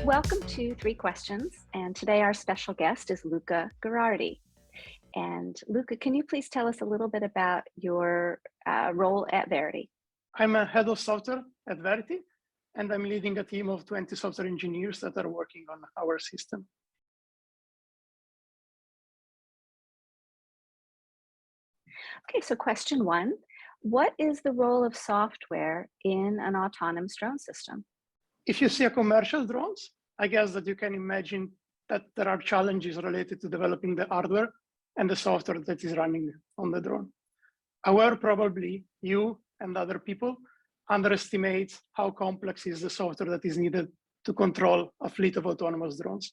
Welcome to Three Questions, and today our special guest is Luca Gherardi. And Luca, can you please tell us a little bit about your role at Verity? I'm a head of software at Verity, and I'm leading a team of 20 software engineers that are working on our system. Okay, so question one, what is the role of software in an autonomous drone system? If you see a commercial drones, I guess that you can imagine that there are challenges related to developing the hardware and the software that is running on the drone. However, probably you and other people underestimate how complex is the software that is needed to control a fleet of autonomous drones.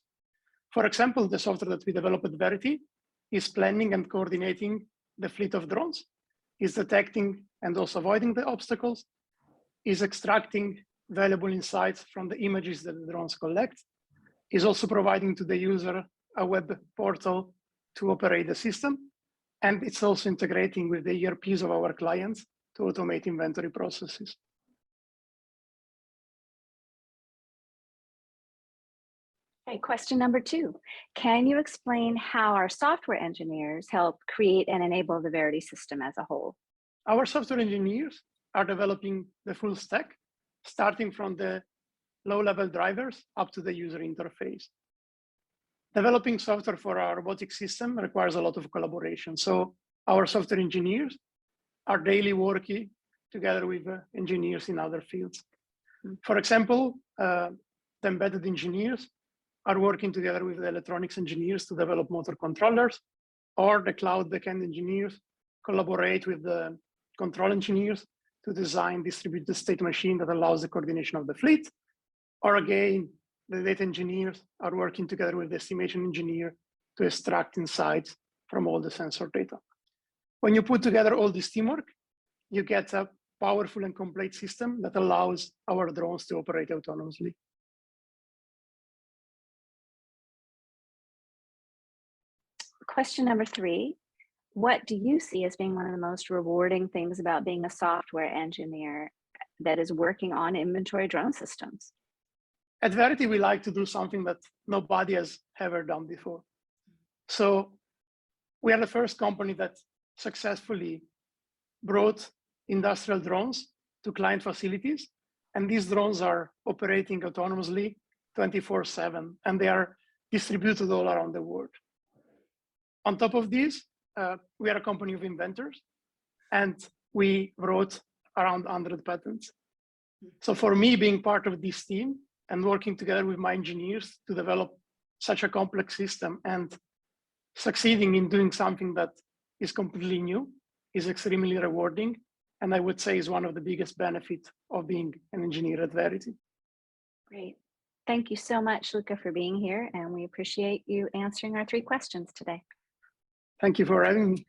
For example, the software that we developed at Verity is planning and coordinating the fleet of drones, is detecting and also avoiding the obstacles, is extracting valuable insights from the images that the drones collect, is also providing to the user a web portal to operate the system, and it's also integrating with the ERPs of our clients to automate inventory processes. Okay, question number two, can you explain how our software engineers help create and enable the Verity system as a whole? Our software engineers are developing the full stack, starting from the low-level drivers up to the user interface. Developing software for our robotic system requires a lot of collaboration. So our software engineers are daily working together with engineers in other fields. For example, the embedded engineers are working together with the electronics engineers to develop motor controllers, or the cloud backend engineers collaborate with the control engineers to design distributed state machine that allows the coordination of the fleet. Or again, the data engineers are working together with the estimation engineer to extract insights from all the sensor data. When you put together all this teamwork, you get a powerful and complete system that allows our drones to operate autonomously. Question number three, what do you see as being one of the most rewarding things about being a software engineer that is working on inventory drone systems? At Verity, we like to do something that nobody has ever done before. So we are the first company that successfully brought industrial drones to client facilities. And these drones are operating autonomously 24/7, and they are distributed all around the world. On top of this, we are a company of inventors, and we wrote around 100 patents. So for me, being part of this team and working together with my engineers to develop such a complex system and succeeding in doing something that is completely new is extremely rewarding. And I would say is one of the biggest benefits of being an engineer at Verity. Great. Thank you so much, Luca, for being here, and we appreciate you answering our three questions today. Thank you for having me.